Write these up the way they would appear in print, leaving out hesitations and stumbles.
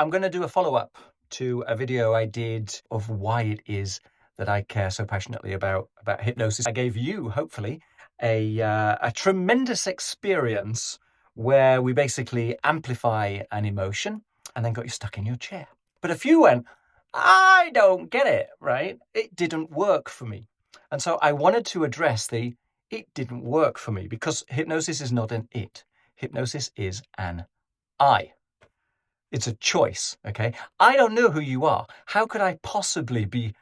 I'm going to do a follow-up to a video I did of why it is that I care so passionately about hypnosis. I gave you, hopefully, a tremendous experience where we basically amplify an emotion and then got you stuck in your chair. But a few went, I don't get it, right? It didn't work for me. And so I wanted to address it didn't work for me, because hypnosis is not an it. Hypnosis is an I. It's a choice, okay? I don't know who you are. How could I possibly be,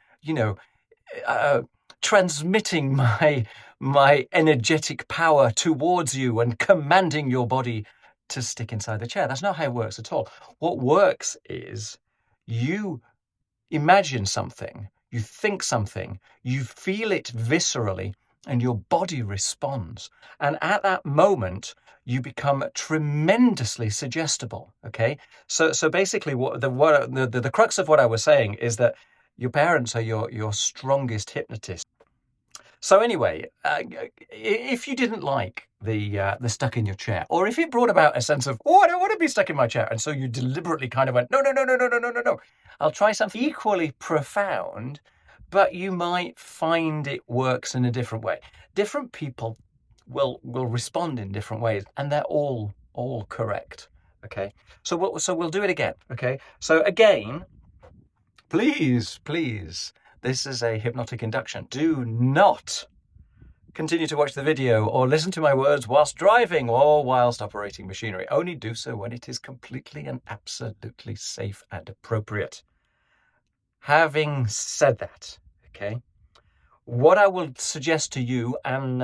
transmitting my energetic power towards you and commanding your body to stick inside the chair? That's not how it works at all. What works is you imagine something, you think something, you feel it viscerally, and your body responds. And at that moment, you become tremendously suggestible, okay? So basically, the crux of what I was saying is that your parents are your strongest hypnotists. So anyway, if you didn't like the stuck in your chair, or if it brought about a sense of, I don't want to be stuck in my chair, and so you deliberately kind of went, no, I'll try something equally profound, but you might find it works in a different way. Different people will respond in different ways, and they're all correct. Okay, so we'll do it again. Okay, so again, please, this is a hypnotic induction. Do not continue to watch the video or listen to my words whilst driving or whilst operating machinery. Only do so when it is completely and absolutely safe and appropriate. Having said that, okay, what I will suggest to you, and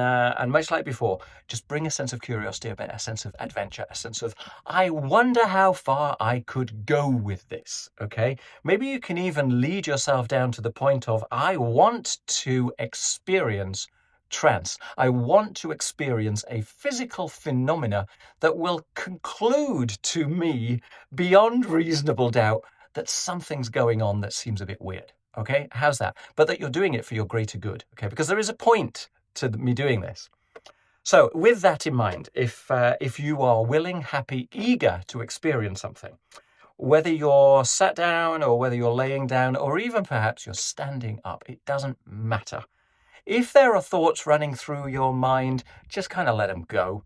much like before, just bring a sense of curiosity, a sense of adventure, a sense of, I wonder how far I could go with this, okay? Maybe you can even lead yourself down to the point of, I want to experience trance. I want to experience a physical phenomena that will conclude to me, beyond reasonable doubt, that something's going on that seems a bit weird. Okay, how's that? But that you're doing it for your greater good, okay? Because there is a point to me doing this. So with that in mind, if you are willing, happy, eager to experience something, whether you're sat down or whether you're laying down, or even perhaps you're standing up, it doesn't matter. If there are thoughts running through your mind, just kind of let them go,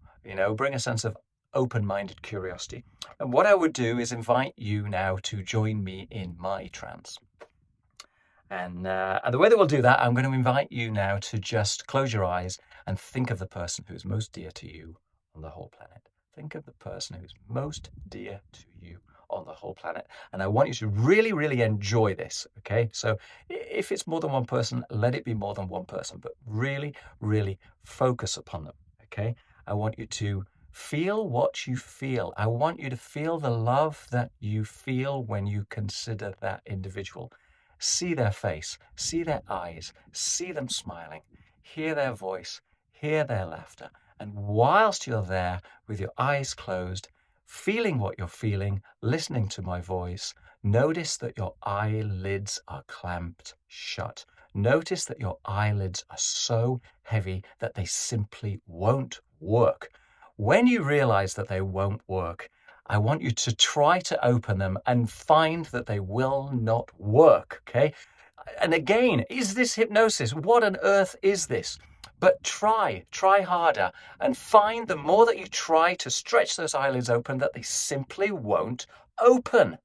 bring a sense of open-minded curiosity. And what I would do is invite you now to join me in my trance. And the way that we'll do that, I'm going to invite you now to just close your eyes and think of the person who is most dear to you on the whole planet. Think of the person who is most dear to you on the whole planet. And I want you to really, really enjoy this, okay? So if it's more than one person, let it be more than one person, but really, really focus upon them, okay? I want you to feel what you feel. I want you to feel the love that you feel when you consider that individual. See their face, see their eyes, see them smiling, hear their voice, hear their laughter. And whilst you're there with your eyes closed, feeling what you're feeling, listening to my voice, notice that your eyelids are clamped shut. Notice that your eyelids are so heavy that they simply won't work. When you realize that they won't work, I want you to try to open them and find that they will not work, okay? And again, is this hypnosis? What on earth is this? But try harder and find the more that you try to stretch those eyelids open, that they simply won't open.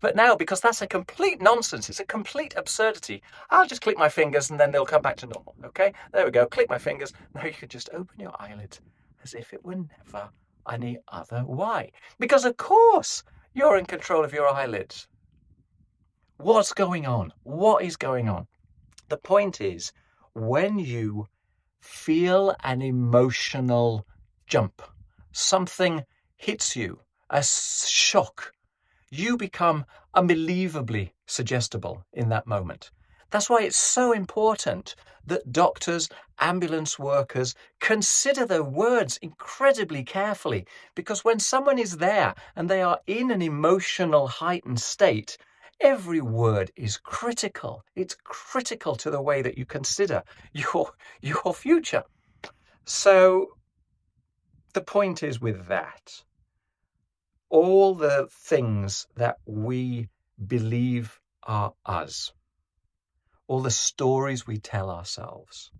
But now, because that's a complete nonsense, it's a complete absurdity, I'll just click my fingers and then they'll come back to normal, okay? There we go, click my fingers. Now you can just open your eyelids as if it were never any other. Why? Because of course you're in control of your eyelids. What's going on? What is going on? The point is, when you feel an emotional jump, something hits you, a shock, you become unbelievably suggestible in that moment. That's why it's so important that doctors, ambulance workers consider their words incredibly carefully, because when someone is there and they are in an emotional heightened state, every word is critical. It's critical to the way that you consider your future. So the point is with that, all the things that we believe are us, all the stories we tell ourselves,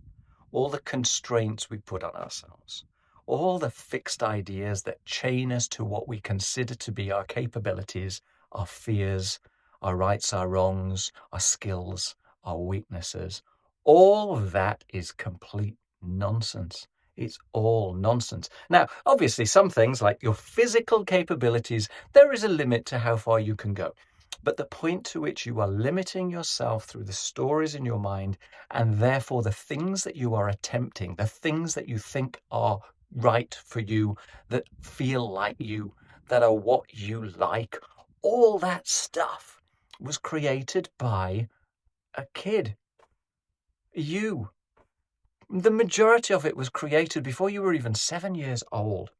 all the constraints we put on ourselves, all the fixed ideas that chain us to what we consider to be our capabilities, our fears, our rights, our wrongs, our skills, our weaknesses, all that is complete nonsense. It's all nonsense. Now, obviously, some things like your physical capabilities, there is a limit to how far you can go. But the point to which you are limiting yourself through the stories in your mind, and therefore the things that you are attempting, the things that you think are right for you, that feel like you, that are what you like, all that stuff was created by a kid. You. The majority of it was created before you were even 7 years old.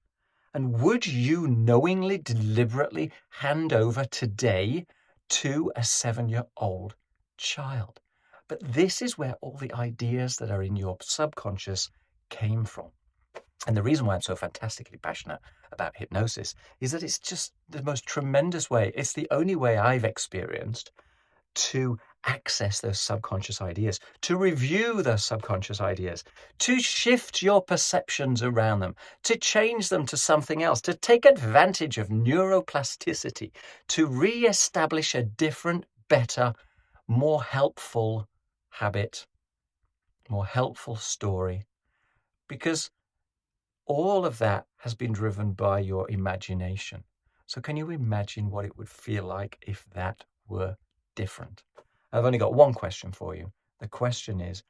And would you knowingly, deliberately hand over today to a 7-year-old child? But this is where all the ideas that are in your subconscious came from. And the reason why I'm so fantastically passionate about hypnosis is that it's just the most tremendous way. It's the only way I've experienced to access those subconscious ideas, to review those subconscious ideas, to shift your perceptions around them, to change them to something else, to take advantage of neuroplasticity, to re-establish a different, better, more helpful habit, more helpful story. Because all of that has been driven by your imagination. So can you imagine what it would feel like if that were different? I've only got one question for you. The question is,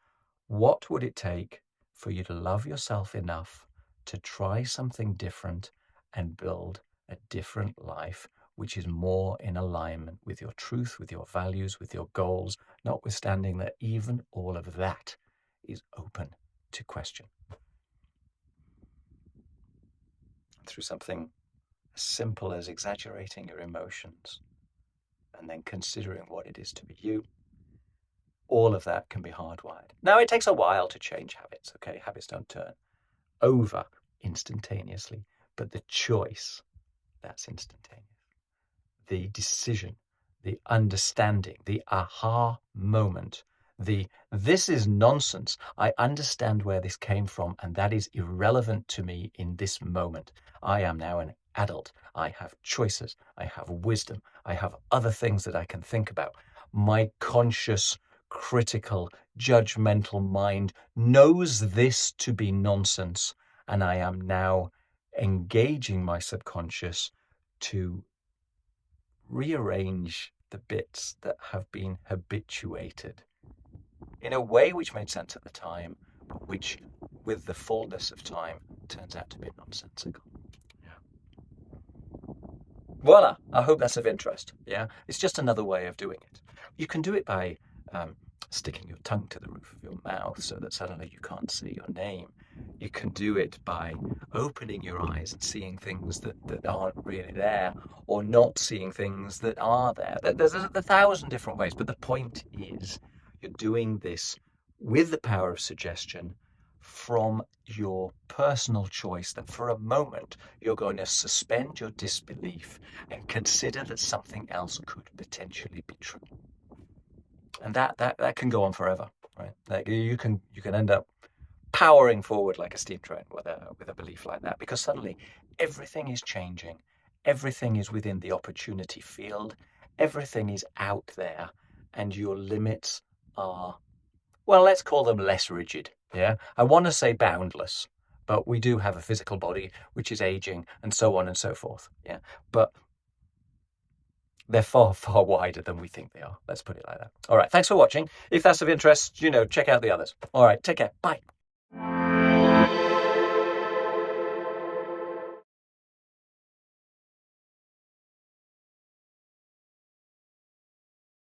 what would it take for you to love yourself enough to try something different and build a different life, which is more in alignment with your truth, with your values, with your goals, notwithstanding that even all of that is open to question? Through something as simple as exaggerating your emotions and then considering what it is to be you, all of that can be hardwired. Now, it takes a while to change habits, okay? Habits don't turn over instantaneously, but the choice, that's instantaneous. The decision, the understanding, the aha moment, this is nonsense. I understand where this came from, and that is irrelevant to me in this moment. I am now an adult. I have choices. I have wisdom. I have other things that I can think about. My conscious, critical, judgmental mind knows this to be nonsense, and I am now engaging my subconscious to rearrange the bits that have been habituated in a way which made sense at the time, but which, with the fullness of time, turns out to be nonsensical. Yeah. Voila! I hope that's of interest. Yeah, it's just another way of doing it. You can do it by sticking your tongue to the roof of your mouth so that suddenly you can't see your name. You can do it by opening your eyes and seeing things that aren't really there, or not seeing things that are there. There's a thousand different ways, but the point is you're doing this with the power of suggestion from your personal choice, that for a moment you're going to suspend your disbelief and consider that something else could potentially be true. And that can go on forever, right? Like you can end up powering forward like a steam train with a belief like that, because suddenly everything is changing, everything is within the opportunity field, everything is out there, and your limits are, well, let's call them less rigid. Yeah, I want to say boundless, but we do have a physical body which is aging, and so on and so forth. Yeah, but they're far, far wider than we think they are. Let's put it like that. All right, thanks for watching. If that's of interest, check out the others. All right, take care. Bye.